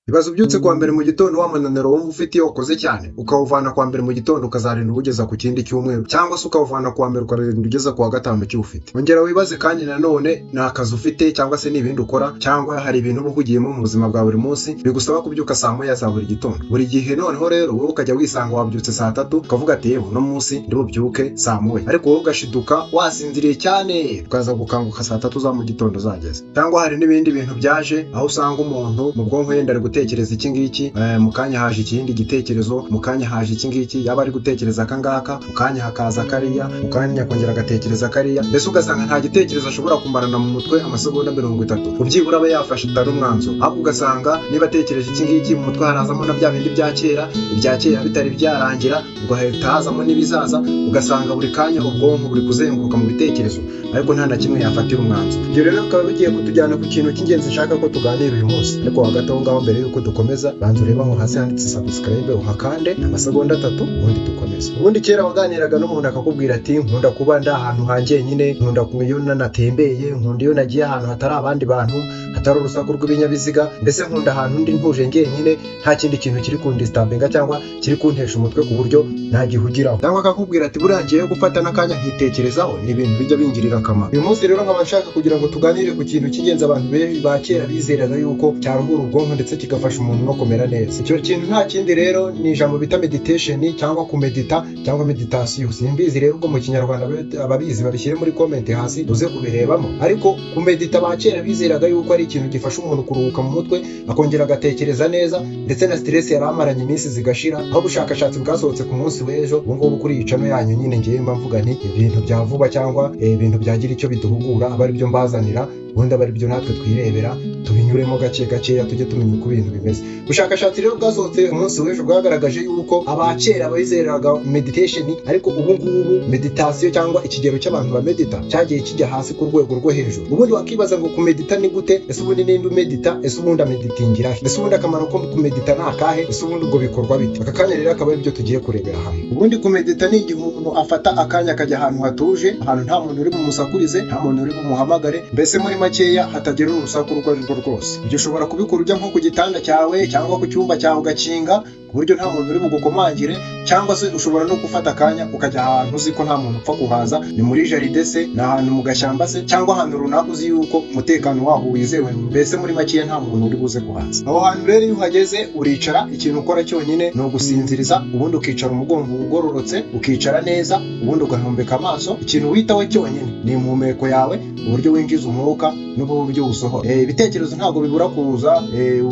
Ibaze ubyutse kuwa mbere mu gitondo wa munaniro wumva ufite iyo wakoze cyane ukawuvana kuwa mbere mu gitondo ukazarinda ugeza ku kindi cyumweru, cyangwa se ukawuvana kuwa mbere ukarinda ugeza kuwa gatanu kiwufite. Ongera wibaze kandi nanone ni akazi ufite cyangwa se n'ibindi ukora, cyangwa hari ibintu uba uhugiyemo mu buzima bwa buri munsi bigusaba kubyuka saa moya za buri gitondo. Buri gihe noneho rero wowe ukajya wisanga wabyutse saa tatu ukavuga ati yewe uno munsi ndi bubyuke saa moya, ariko wowe ugashiduka wasinziriye cyane ukaza gukanguka saa tatu za mu gitondo zageze. Cyangwa hari n'ibindi bintu byaje aho usanga umuntu mu bwonko yenda ari gutekereza iki ngiki, mu kanya haje ikindi gitekerezo, mu kanya haje iki ngiki, yaba ari gutekereza akangaka, mu kanya hakaza kariya, mu kanya akongera agatekereza kariya, mbese ugasanga nta gitekerezo ashobora kumarana mu mutwe amasegonda 30 ubyibura aba yafashe utari umwanzuro. Ahubwo ugasanga niba atekereje iki ngiki mu mutwe harazamo na bya bindi bya kera, ibya kera bitari byarangira, ubwo hahita hazamo n'ibizaza, ugasanga buri kanya ubwonko buri kuzenguruka mu bitekerezo ariko nta na kimwe yafatira umwanzuro. Ibyo rero bikaba bigiye kutujyana ku kintu cy'ingenzi nshaka ko tuganira uyu munsi, ariko hagati aho ngaho mbere yuko dukomeza banza ureba aho hasi handitse subscribe uhakande amasegonda 3 ubundi dukomeze. Ubundi kera waganiraga n'umuntu akakubwira ati nkunda kuba ndi ahantu hanjye nyine, nkunda iyo nanatembeye, nkunda iyo nagiye ahantu hatari abandi bantu, hatari urusaku rw'ibinyabiziga, mbese nkunda ahantu ndi ntuje njyenyine nta kindi kintu kiri kundistabinga cyangwa kiri kuntesha umutwe ku buryo ntagihugiraho. Cyangwa akakubwira ati buriya ngiye gufata n'akanya nkitekerezaho ni ibintu bijya bingirira akamaro. Uyu munsi rero nkaba nshaka kugira ngo tuganire ku kintu cy'ingenzi abantu ba kera bizeraga yuko cyaruhura ubwonko ndetse kigafasha umuntu no kumera neza. Icyo kintu nta kindi rero ni ijambo bita meditation cyangwa kumedita cyangwa meditation. Simbizi rero ubwo mu kinyarwanda ababizi babishyire muri comment hasi uze kubirebamo, ariko kumedita ba kera bizeraga yuko ari ikintu gifasha umuntu kuruhuka mu mutwe akongera agatekereza neza, ndetse na stress yari amaranye iminsi zigashira. Aho ubushakashatsi bwasohotse ku munsi w'ejo, ubu ngubu kuri iyi channel yanyu nyine ngiye mvuga nti ibintu bya vuba cyangwa ibintu byagira icyo biduhugura aba ari byo mbazanira, ubundi aba ari byo natwe twirebera tubinyuremo gake gakeya tujye tumenya uko ibintu bimeze. Ubushakashatsi rero bwasohotse umunsi w'ejo bwagaragaje yuko abakera bizeraga meditation, ariko ubu ngubu meditation cyangwa ikigero cy'abantu ba medita cyagiye kijya hasi ku rwego rwo hejuru. Ubundi wakibaza ngo kumedita ni gute? Ese ubundi ninde umedita? Ese ubundi ameditingira he? Ese ubundi akamaro ko kumedita ni akahe? Ese ubundi ubwo bikorwa bite? Aka kanya rero akaba ari byo tugiye kurebera hamwe. Ubundi kumedita ni igihe umuntu afata akanya akajya ahantu hatuje, ahantu nta muntu uri bumusakurize, nta muntu uri bumuhamagare, mbese muri makeya hatagira urusaku urwo ari rwo rwose. Ibyo ushobora kubikora ujya nko ku gitanda cyawe cyangwa ku cyumba cyawe ugakinga ku buryo nta muntu uri bugukomangire, cyangwa se ushobora no gufata akanya ukajya ahantu uzi ko nta muntu upfa kuhaza, ni muri jaride se, ni ahantu mu gashyamba se, cyangwa ahantu runaka uzi yuko umutekano waho wizewe, mbese muri makeya nta muntu uri buze kuhaza. Aho hantu rero iyo uhageze uricara, ikintu ukora cyonyine ni ugusinziriza, ubundi ukicara umugongo ugororotse, ukicara neza, ubundi ugahumbeka amaso. Ikintu witaho cyonyine ni impumeko yawe, uburyo winjiza umwuka n'uburyo usohora. Ibitekerezo ntabwo bibura kuza,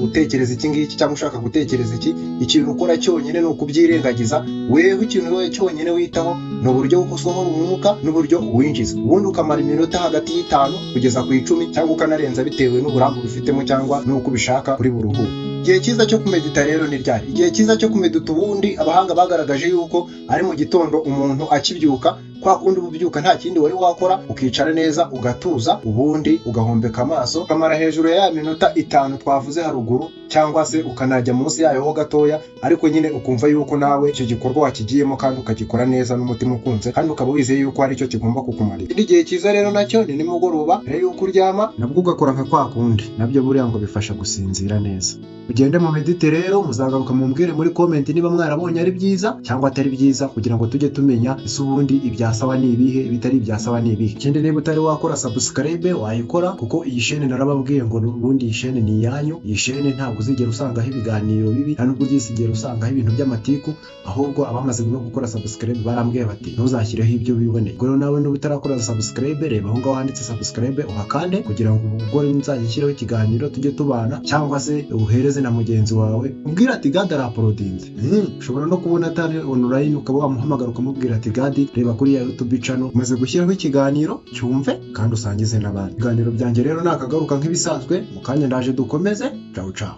utekereza iki ngiki cyangwa ushaka gutekereza iki, ikintu ukora cyonyine ni ukubyirengagiza. Wewe ikintu wowe cyonyine witaho ni uburyo usohora umwuka n'uburyo uwinjiza, ubundi ukamara iminota hagati y'5 kugeza ku 10 cyangwa ukanarenza bitewe n'uburambe ubifitemo cyangwa n'uko ubishaka kuri buri ruhu. Igihe cyiza cyo kumedita rero ni ryari? Igihe cyiza cyo kumedita ubundi abahanga bagaragaje yuko ari mu gitondo umuntu akibyuka, kwa kundi ubyuka nta kindi wari wakora, ukicara neza ugatuza, ubundi ugahombeka amaso, ukamara hejuru ya minota 5 twavuze haruguru, cyangwa se ukanajya munsi yayo ho gatoya, ariko nyine ukumva yuko nawe icyo gikorwa wakigiyemo kandi ukagikora neza n'umutima ukunze, kandi ukaba wizeye yuko ari cyo kigomba kukumarira. Igihe cyiza rero nacyo ni nimugoroba mbere yuko uryama, nabwo ugakora nka kwa kundi, nabyo buriya ngo bifasha gusinzira neza. Ugende mu medite rero, muzagaruka mumbwire muri comment niba mwarabonye ari byiza cyangwa atari byiza, kugira ngo tujye tumenya ese ubundi ibyasawa ni ibihe, bitari ibyasawa ni ibihe. Ikindi niba utari wakora subscribe wayikora, kuko iyi chaîne narababwiye ngo ubundi iyi chaîne ni yanyu. Iyi chaîne ntabwo uzigera usangaho ibiganiro bibi, nta nubwo uzigera usangaho ibintu by'amatiku, ahubwo abamaze no gukora subscribe barambwiye bati ntuzashyireho ibyo biboneye. Ubwo nawe niba utarakora subscribe, reba aho ngaho handitse subscribe uhakande, kugira ngo ubwo nzajya nshyiraho ikiganiro tujye tubana, cyangwa se uhereze na mugenzi wawe umbwira ati Gad araporodinze. Ushobora no kubona atari online ukaba wamuhamagara ukamubwira ati Gad reba kuri ya YouTube channel umaze gushyiraho ikiganiro cyumve kandi usangize n'abandi. Ibiganiro byanjye rero nakagaruka nk'ibisanzwe mu kanya ndaje dukomeze. Ciao ciao.